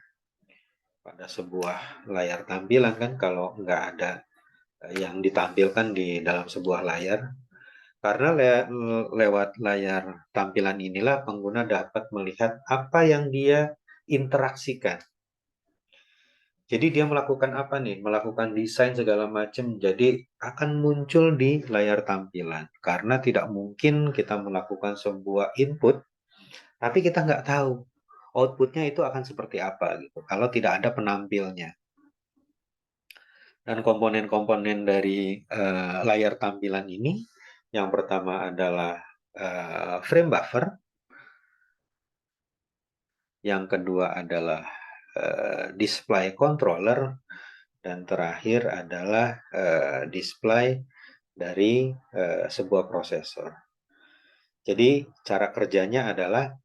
S1: pada sebuah layar tampilan kan kalau nggak ada yang ditampilkan di dalam sebuah layar. Karena lewat layar tampilan inilah pengguna dapat melihat apa yang dia interaksikan. Jadi dia melakukan apa nih? Melakukan desain segala macam. Jadi akan muncul di layar tampilan. Karena tidak mungkin kita melakukan sebuah input, tapi kita nggak tahu outputnya itu akan seperti apa gitu. Kalau tidak ada penampilnya. Dan komponen-komponen dari layar tampilan ini, yang pertama adalah frame buffer, yang kedua adalah display controller, dan terakhir adalah display dari sebuah prosesor. Jadi cara kerjanya adalah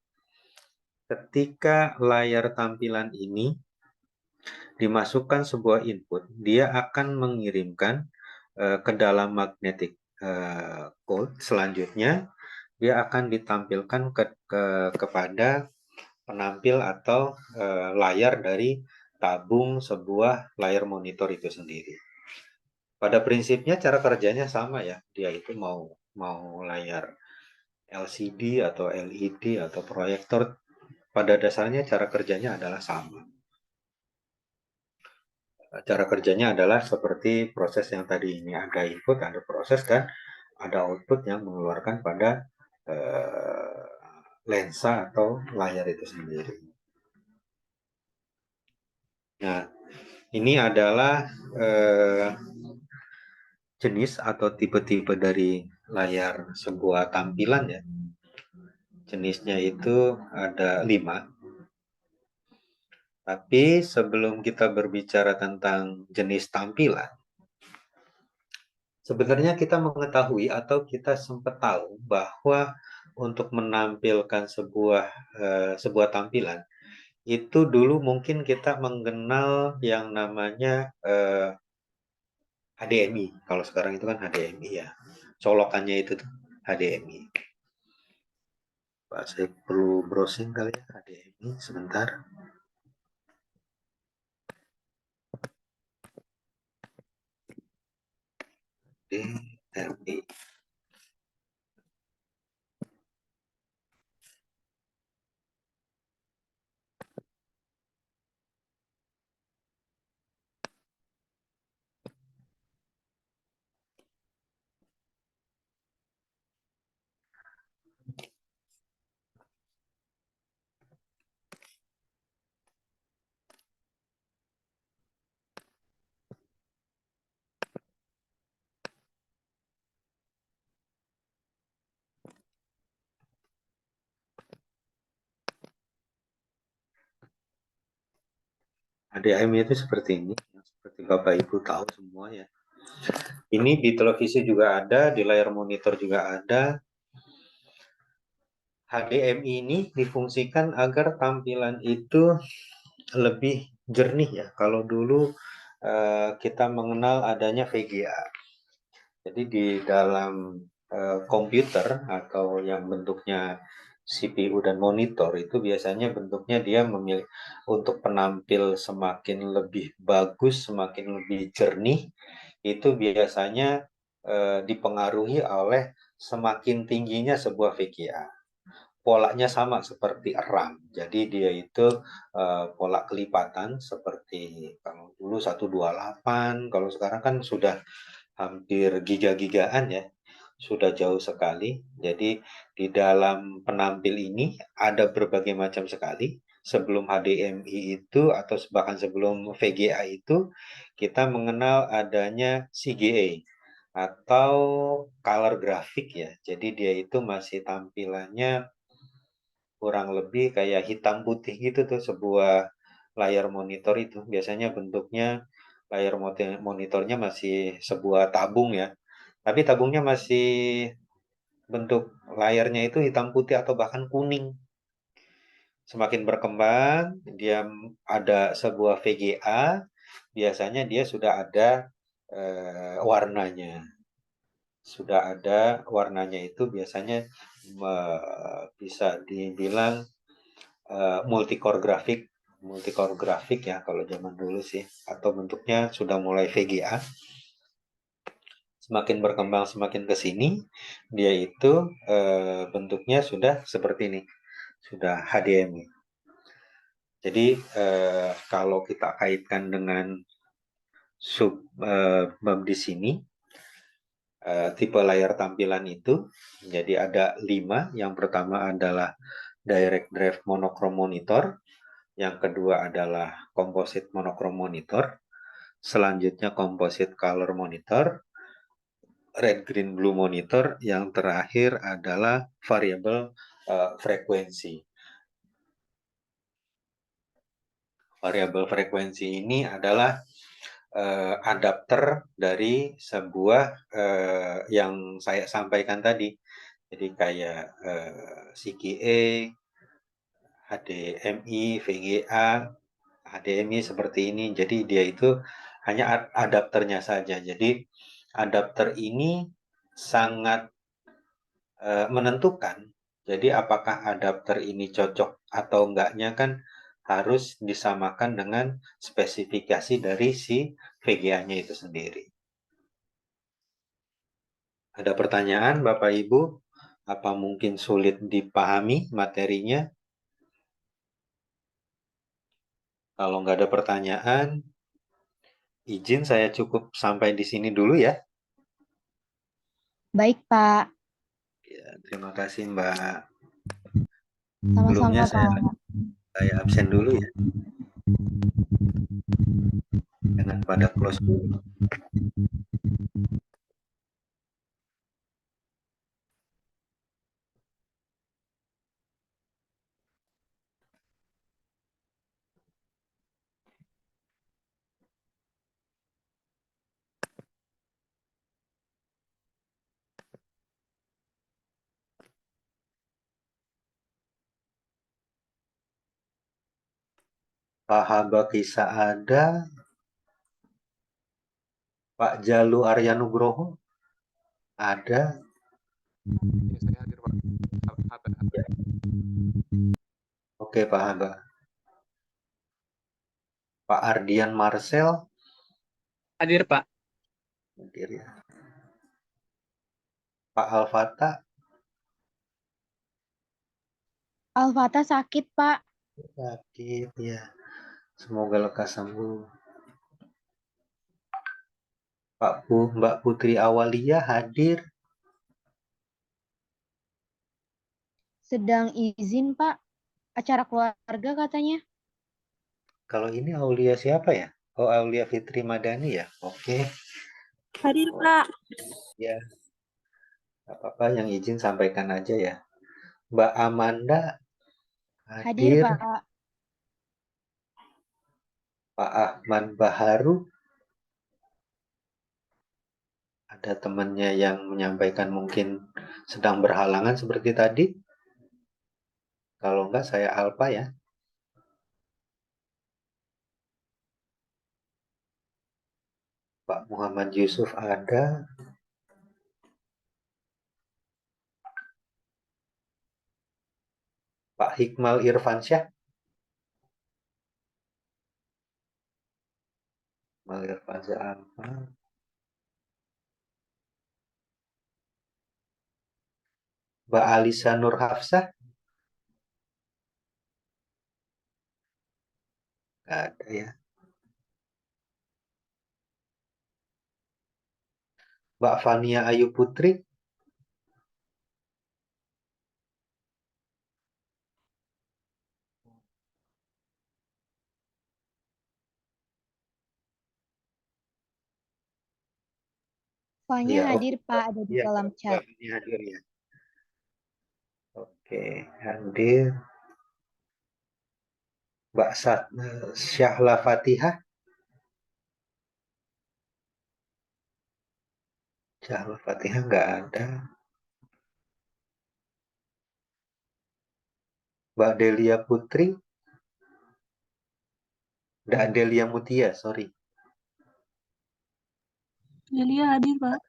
S1: ketika layar tampilan ini dimasukkan sebuah input, dia akan mengirimkan ke dalam magnetic code. Selanjutnya, dia akan ditampilkan kepada penampil atau layar dari tabung sebuah layar monitor itu sendiri. Pada prinsipnya cara kerjanya sama ya, dia itu mau layar LCD atau LED atau proyektor, pada dasarnya cara kerjanya adalah sama. Cara kerjanya adalah seperti proses yang tadi ini, ada input, ada proses, dan ada output yang mengeluarkan pada lensa atau layar itu sendiri. Nah, ini adalah jenis atau tipe-tipe dari layar sebuah tampilan ya. Jenisnya itu ada 5. Tapi sebelum kita berbicara tentang jenis tampilan, sebenarnya kita mengetahui atau kita sempat tahu bahwa untuk menampilkan sebuah tampilan itu dulu mungkin kita mengenal yang namanya HDMI. Kalau sekarang itu kan HDMI ya. Colokannya itu tuh HDMI. Pak, saya perlu browsing kali ya HDMI sebentar. HDMI. HDMI itu seperti ini, seperti Bapak Ibu tahu semua ya. Ini di televisi juga ada, di layar monitor juga ada. HDMI ini difungsikan agar tampilan itu lebih jernih ya. Kalau dulu kita mengenal adanya VGA. Jadi di dalam komputer atau yang bentuknya CPU dan monitor itu biasanya bentuknya dia memilih untuk penampil semakin lebih bagus, semakin lebih jernih, itu biasanya dipengaruhi oleh semakin tingginya sebuah VGA. Polanya sama seperti RAM. Jadi dia itu pola kelipatan seperti kalau dulu 128, kalau sekarang kan sudah hampir giga-gigaan ya, sudah jauh sekali. Jadi di dalam penampil ini ada berbagai macam sekali. Sebelum HDMI itu atau bahkan sebelum VGA itu kita mengenal adanya CGA atau color graphic ya. Jadi dia itu masih tampilannya kurang lebih kayak hitam putih gitu tuh sebuah layar monitor itu. Biasanya bentuknya layar monitornya masih sebuah tabung ya. Tapi tabungnya masih bentuk layarnya itu hitam putih atau bahkan kuning. Semakin berkembang, dia ada sebuah VGA, biasanya dia sudah ada warnanya. Sudah ada warnanya itu biasanya bisa dibilang multicore grafik ya kalau zaman dulu sih, atau bentuknya sudah mulai VGA. Semakin berkembang semakin ke sini dia itu bentuknya sudah seperti ini, sudah HDMI. Jadi kalau kita kaitkan dengan bab di sini tipe layar tampilan itu jadi ada 5. Yang pertama adalah direct drive monochrome monitor, yang kedua adalah composite monochrome monitor, selanjutnya composite color monitor, red green blue monitor, yang terakhir adalah variable frekuensi. Variabel frekuensi ini adalah adapter dari sebuah yang saya sampaikan tadi. Jadi kayak CGA, HDMI, VGA, HDMI seperti ini. Jadi dia itu hanya adapternya saja. Jadi adapter ini sangat menentukan. Jadi apakah adapter ini cocok atau enggaknya kan harus disamakan dengan spesifikasi dari si VGA-nya itu sendiri. Ada pertanyaan Bapak Ibu? Apa mungkin sulit dipahami materinya? Kalau nggak ada pertanyaan, izin saya cukup sampai di sini dulu ya.
S2: Baik, Pak.
S1: Ya, terima kasih Mbak. Sebelumnya
S2: Sama-sama,
S1: saya,
S2: Pak.
S1: saya absen dulu ya. Jangan pada close dulu. Pak Haba Kisah ada, Pak Jalu Arya Nugroho ada.
S3: Ya, saya hadir, Pak.
S1: Ya. Oke Pak Haba. Pak Ardian Marcel
S3: Hadir, Pak.
S1: hadir ya. Pak Alfata
S2: Alfata sakit, Pak.
S1: sakit ya. Semoga lekas sembuh. Mbak Putri Awalia hadir.
S2: Sedang izin, Pak. Acara keluarga katanya.
S1: Kalau ini Aulia siapa ya? Oh, Aulia Fitri Madani ya. Oke.
S4: Hadir,
S1: Oh,
S4: Pak.
S1: ya, nggak apa-apa yang izin sampaikan aja ya. Mbak Amanda
S2: Hadir,
S1: hadir.
S2: Pak.
S1: Pak Ahmad Baharu. Ada temannya yang menyampaikan mungkin sedang berhalangan seperti tadi. Kalau enggak, saya Alpa ya. Pak Muhammad Yusuf ada. Pak Hikmal Irfansyah. Hikmal Irfansyah Alpa. Mbak Alisa Nur Hafsah. Nggak ada ya. Mbak Fania Ayu Putri.
S2: Fanya
S1: Ya,
S2: hadir,
S1: oke.
S2: Pak, ada di
S1: Ya,
S2: kolom
S1: Mbak
S2: chat.
S1: Fania hadir ya. Oke, hadir. Mbak Syahla Fatihah. Syahla Fatihah nggak ada. Mbak Delia Putri. Nggak, Delia Mutia, sorry.
S4: Delia hadir, Pak.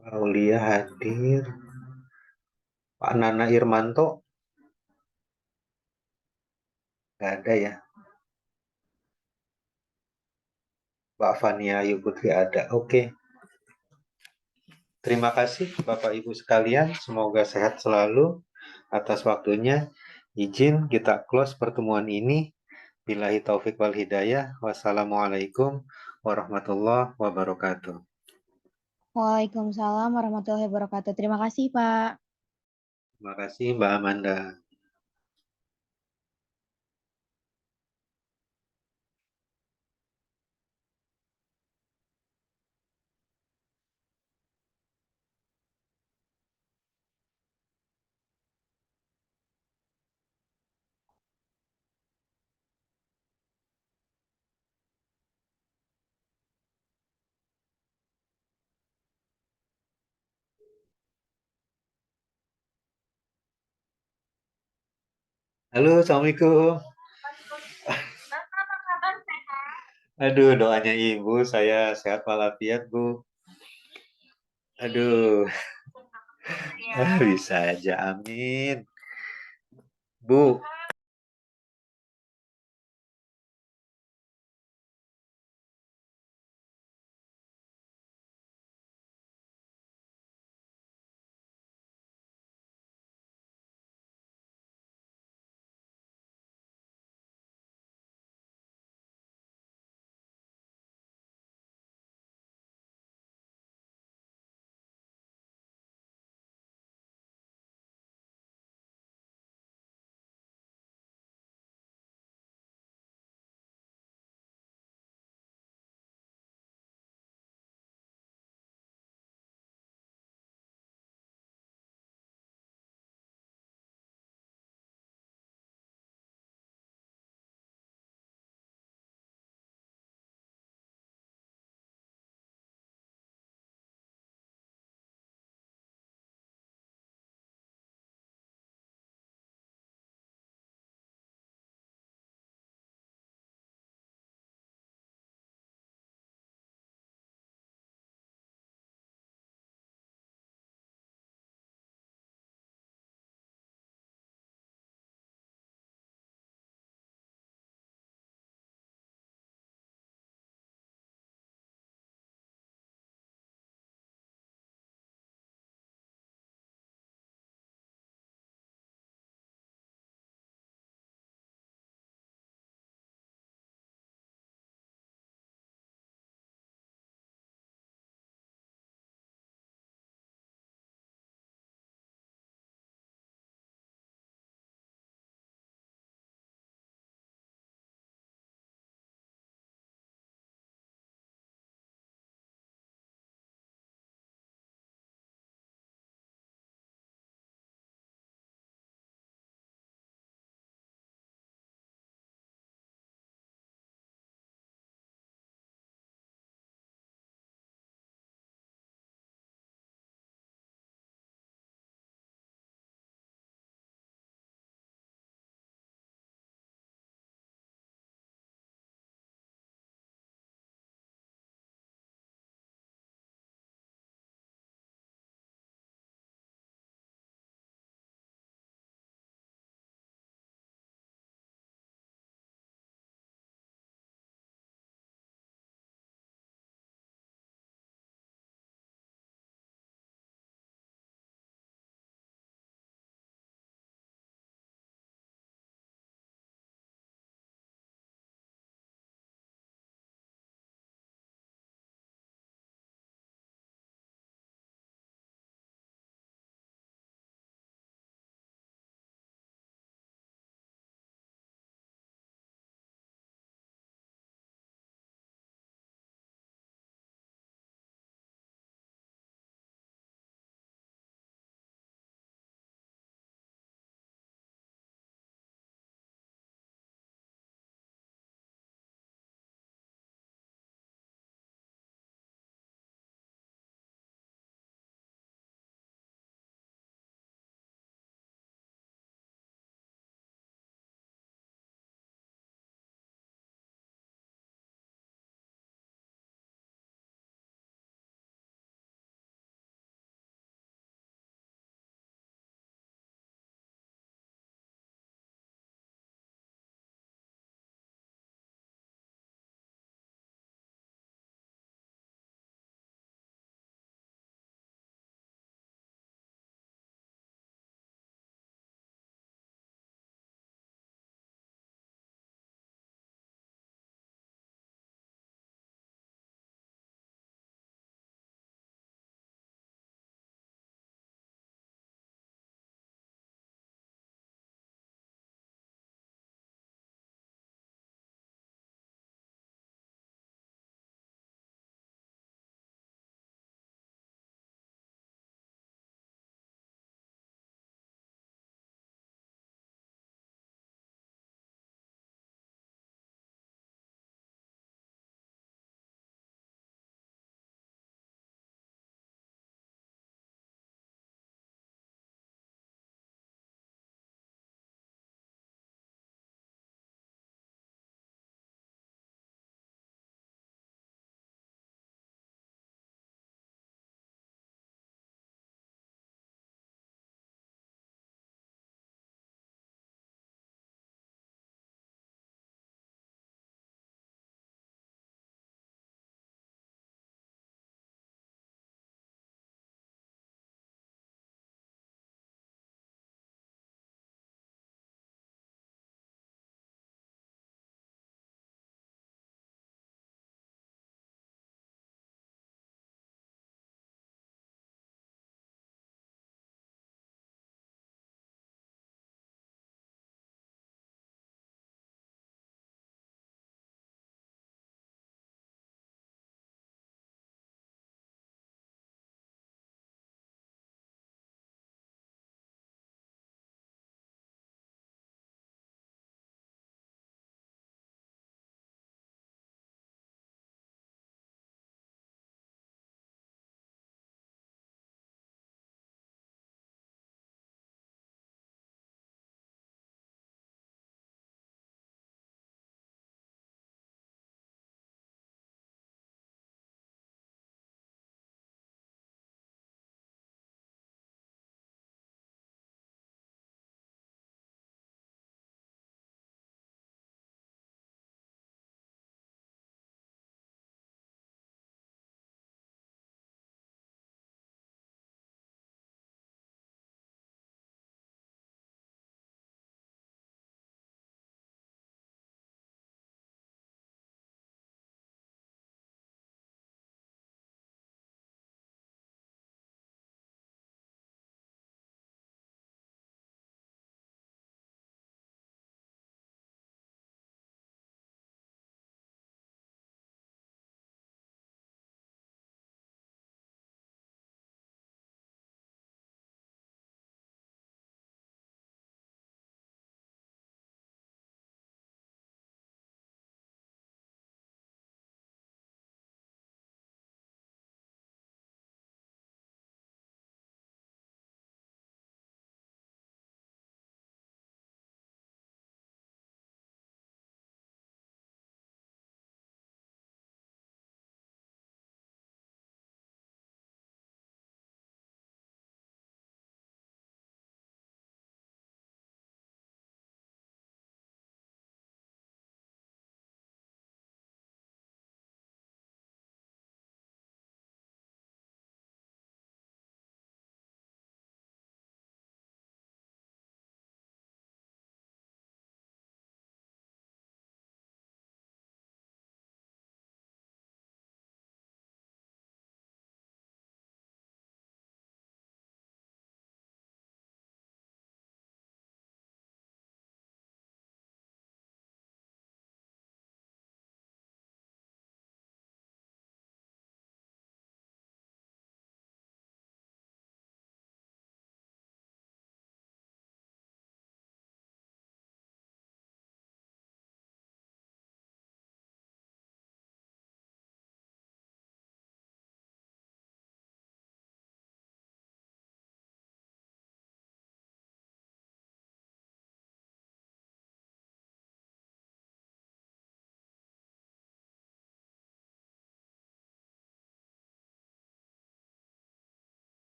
S1: Mbak Aulia hadir. Pak Nana Irmanto. Nggak ada ya. Mbak Fania Ayu Putri ada. Oke. Terima kasih Bapak Ibu sekalian. Semoga sehat selalu. Atas waktunya, izin kita close pertemuan ini. Billahi taufik wal hidayah. Wassalamualaikum warahmatullahi wabarakatuh.
S2: Waalaikumsalam warahmatullahi wabarakatuh. Terima kasih, Pak.
S1: Terima kasih Mbak Amanda. Halo, Assalamualaikum. Aduh, doanya Ibu, saya sehat walafiat, Bu. Aduh, bisa aja, amin. Bu,